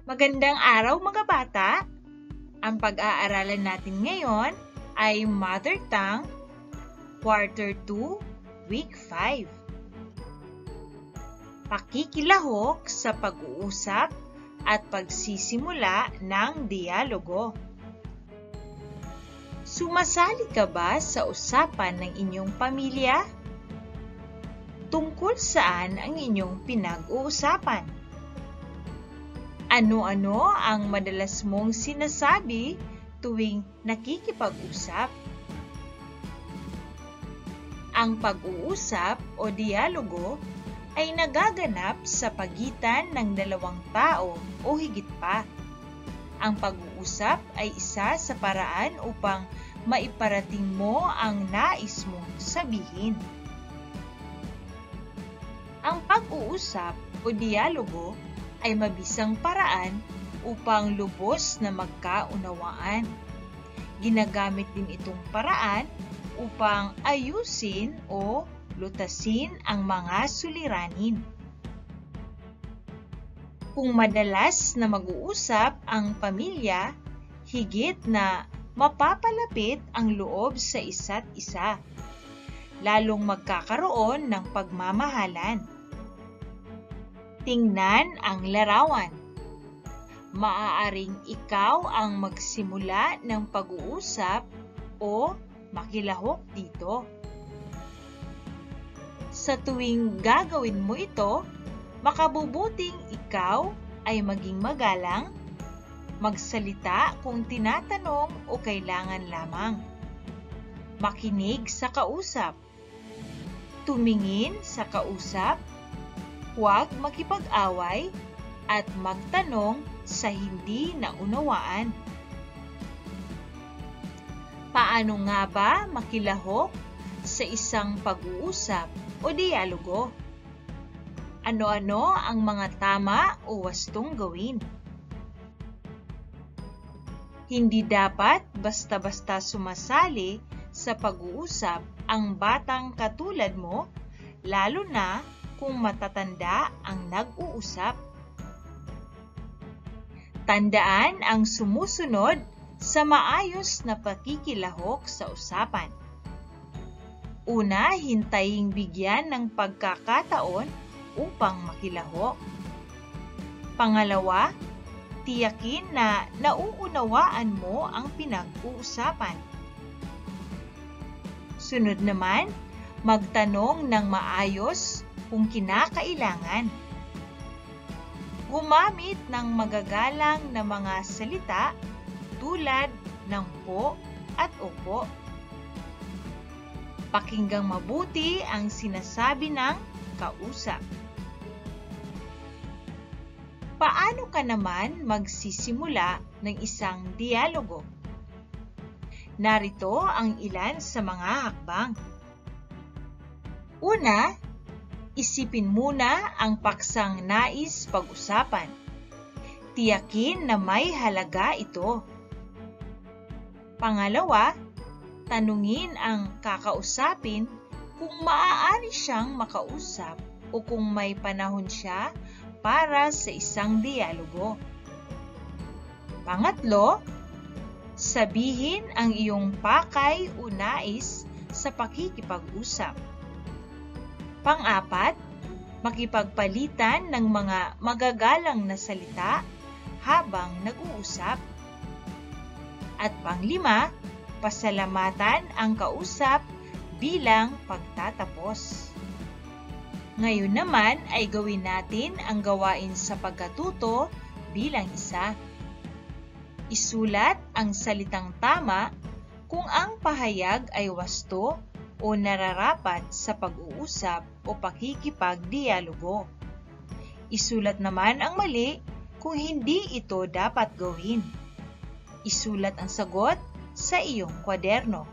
Magandang araw mga bata! Ang pag-aaralan natin ngayon ay Mother Tongue, Quarter 2, Week 5. Pakikilahok sa pag-uusap at pagsisimula ng dialogo. Sumasali ka ba sa usapan ng inyong pamilya? Tungkol saan ang inyong pinag-uusapan? Ano-ano ang madalas mong sinasabi tuwing nakikipag-usap? Ang pag-uusap o dialogo ay nagaganap sa pagitan ng dalawang tao o higit pa. Ang pag-uusap ay isa sa paraan upang maiparating mo ang nais mong sabihin. Ang pag-uusap o dialogo ay mabisang paraan upang lubos na magkaunawaan. Ginagamit din itong paraan upang ayusin o lutasin ang mga suliranin. Kung madalas na mag-uusap ang pamilya, higit na mapapalapit ang loob sa isa't isa. Lalong magkakaroon ng pagmamahalan. Tingnan ang larawan. Maaaring ikaw ang magsimula ng pag-uusap o makilahok dito. Sa tuwing gagawin mo ito, makabubuting ikaw ay maging magalang, magsalita kung tinatanong o kailangan lamang, makinig sa kausap, tumingin sa kausap, huwag makipag-away at magtanong sa hindi naunawaan. Paano nga ba makilahok sa isang pag-uusap o dialogo? Ano-ano ang mga tama o wastong gawin? Hindi dapat basta-basta sumasali sa pag-uusap ang batang katulad mo, lalo na kung matatanda ang nag-uusap. Tandaan ang sumusunod sa maayos na pakikilahok sa usapan. Una, hintayin bigyan ng pagkakataon upang makilahok. Pangalawa, tiyakin na nauunawaan mo ang pinag-uusapan. Sunod naman, magtanong ng maayos kung kinakailangan. Gumamit ng magagalang na mga salita tulad ng po at opo. Pakinggang mabuti ang sinasabi ng kausap. Paano ka naman magsisimula ng isang dialogo? Narito ang ilan sa mga hakbang. Una, isipin muna ang paksang nais pag-usapan. Tiyakin na may halaga ito. Pangalawa, tanungin ang kakausapin kung maaari siyang makausap o kung may panahon siya para sa isang dialogo. Pangatlo, sabihin ang iyong pakay o nais sa pakikipag-usap. Pang-apat, makipagpalitan ng mga magagalang na salita habang nag-uusap. At pang-lima, pasalamatan ang kausap bilang pagtatapos. Ngayon naman ay gawin natin ang gawain sa pagkatuto bilang isa. Isulat ang salitang tama kung ang pahayag ay wasto o nararapat sa pag-uusap o pakikipagdialogo. Isulat naman ang mali kung hindi ito dapat gawin. Isulat ang sagot sa iyong kwaderno.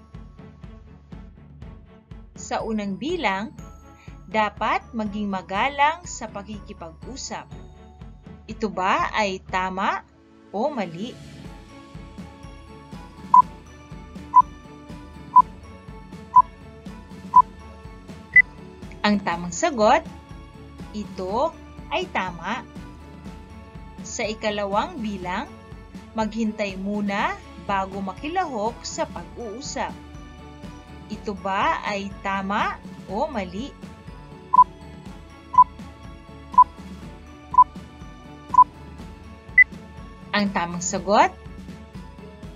Sa unang bilang, dapat maging magalang sa pakikipag-usap. Ito ba ay tama o mali? Ang tamang sagot, ito ay tama. Sa ikalawang bilang, maghintay muna bago makilahok sa pag-uusap. Ito ba ay tama o mali? Ang tamang sagot,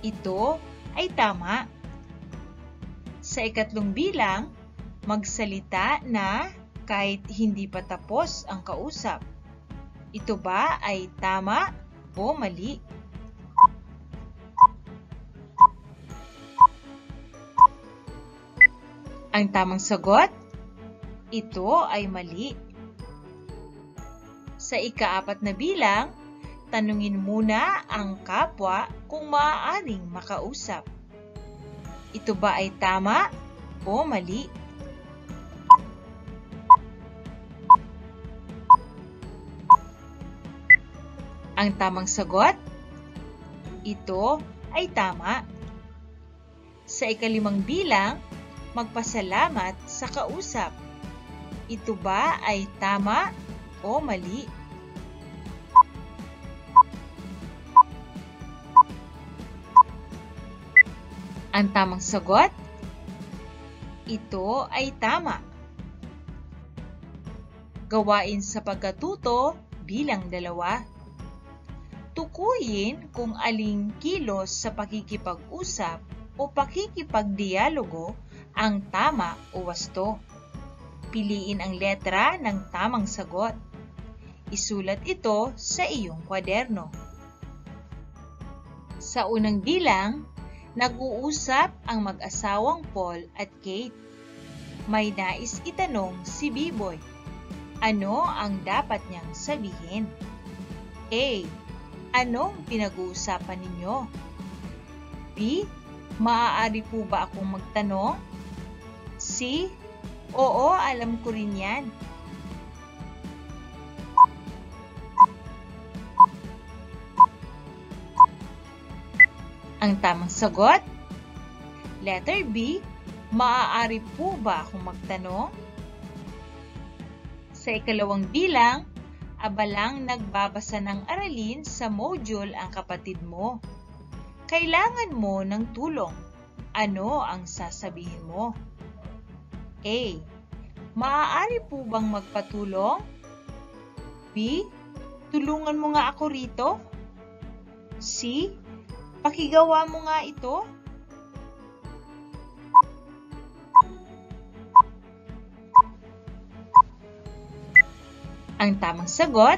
ito ay tama. Sa ikatlong bilang, magsalita na kahit hindi pa tapos ang kausap. Ito ba ay tama o mali? Ang tamang sagot, ito ay mali. Sa ikaapat na bilang, tanungin muna ang kapwa kung maaaring makausap. Ito ba ay tama o mali? Ang tamang sagot, ito ay tama. Sa ikalimang bilang, magpasalamat sa kausap. Ito ba ay tama o mali? Ang tamang sagot, ito ay tama. Gawain sa pagkatuto bilang 2. Tukuyin kung aling kilos sa pakikipag-usap o pakikipagdialogo ang tama o wasto. Piliin ang letra ng tamang sagot. Isulat ito sa iyong kwaderno. Sa unang bilang, nag-uusap ang mag-asawang Paul at Kate. May nais itanong si B-Boy. Ano ang dapat niyang sabihin? A. Anong pinag-uusapan ninyo? B. Maaari po ba akong magtanong? C. Oo, alam ko rin yan. Ang tamang sagot, letter B, maaari po ba akong magtanong? Sa ikalawang bilang, abalang nagbabasa ng aralin sa module ang kapatid mo. Kailangan mo ng tulong. Ano ang sasabihin mo? A. Maaari po bang magpatulong? B. Tulungan mo nga ako rito? C. Pakigawa mo nga ito? Ang tamang sagot,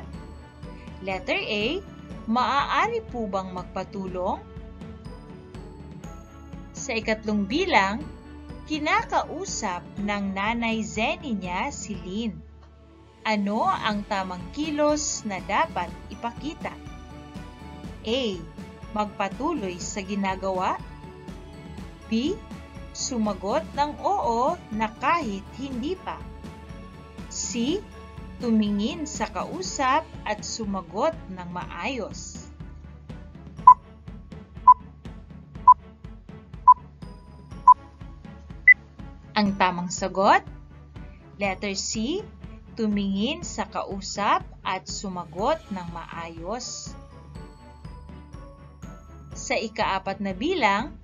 letter A, maaari po bang magpatulong? Sa ikatlong bilang, kinakausap ng nanay Zenny niya si Lynn. Ano ang tamang kilos na dapat ipakita? A. Magpatuloy sa ginagawa. B. Sumagot ng oo na kahit hindi pa. C. Tumingin sa kausap at sumagot ng maayos. Ang tamang sagot, letter C. Tumingin sa kausap at sumagot ng maayos. Sa ikaapat na bilang,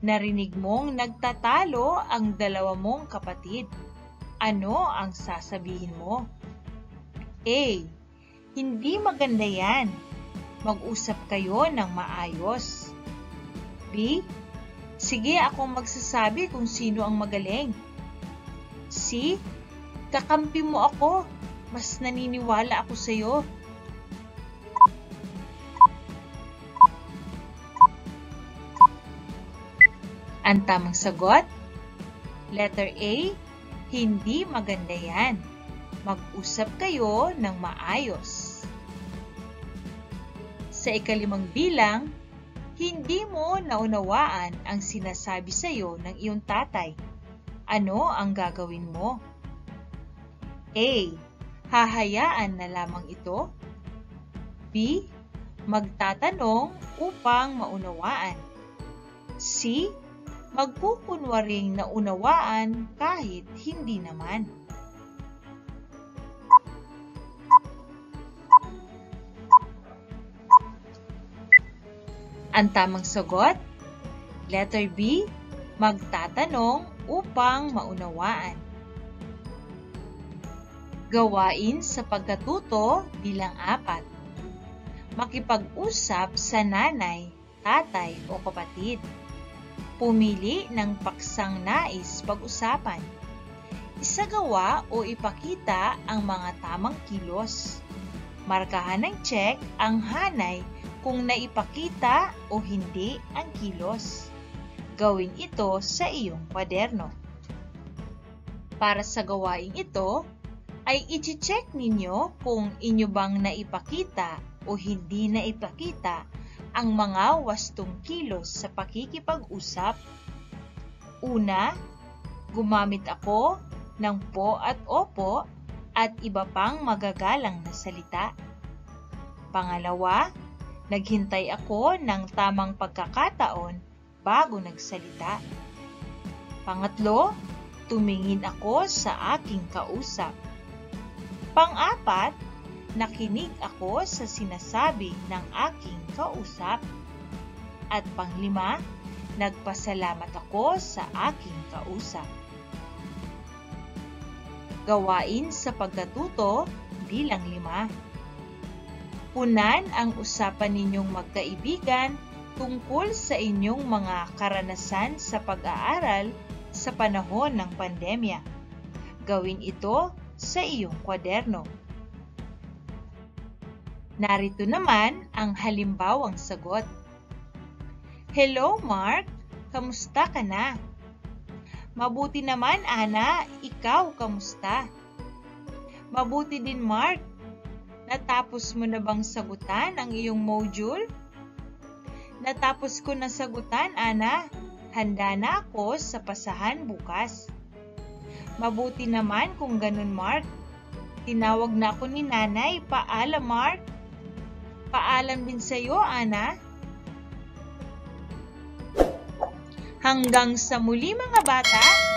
narinig mong nagtatalo ang dalawa mong kapatid. Ano ang sasabihin mo? A. Hindi maganda yan. Mag-usap kayo ng maayos. B. Sige, akong magsasabi kung sino ang magaling. C. Kakampi mo ako. Mas naniniwala ako sa iyo. Ang tamang sagot, letter A, hindi maganda yan. Mag-usap kayo ng maayos. Sa ikalimang bilang, hindi mo naunawaan ang sinasabi sa iyo ng iyong tatay. Ano ang gagawin mo? A. Hahayaan na lamang ito. B. Magtatanong upang maunawaan. C. Magpupunwaring naunawaan kahit hindi naman. Ang tamang sagot? Letter B, magtatanong upang maunawaan. Gawain sa pagkatuto bilang 4. Makipag-usap sa nanay, tatay o kapatid. Pumili ng paksang nais pag-usapan. Isagawa o ipakita ang mga tamang kilos. Markahan ng check ang hanay kung naipakita o hindi ang kilos. Gawin ito sa iyong kwaderno. Para sa gawaing ito, ay i-check ninyo kung inyo bang naipakita o hindi naipakita ang mga wastong kilos sa pakikipag-usap. Una, gumamit ako ng po at opo at iba pang magagalang na salita. Pangalawa, naghintay ako ng tamang pagkakataon bago nagsalita. Pangatlo, tumingin ako sa aking kausap. Pang-apat, nakinig ako sa sinasabi ng aking kausap. At pang-5, nagpasalamat ako sa aking kausap. Gawain sa pagkatuto bilang 5. Punan ang usapan ninyong magkaibigan tungkol sa inyong mga karanasan sa pag-aaral sa panahon ng pandemya. Gawin ito sa iyong kwaderno. Narito naman ang halimbawang sagot. Hello, Mark. Kamusta ka na? Mabuti naman, Ana. Ikaw, kamusta? Mabuti din, Mark. Natapos mo na bang sagutan ang iyong module? Natapos ko na sagutan, Ana. Handa na ako sa pasahan bukas. Mabuti naman kung ganun, Mark. Tinawag na ako ni Nanay. Paalam, Mark. Paalam din sa iyo, Ana. Hanggang sa muli, mga bata.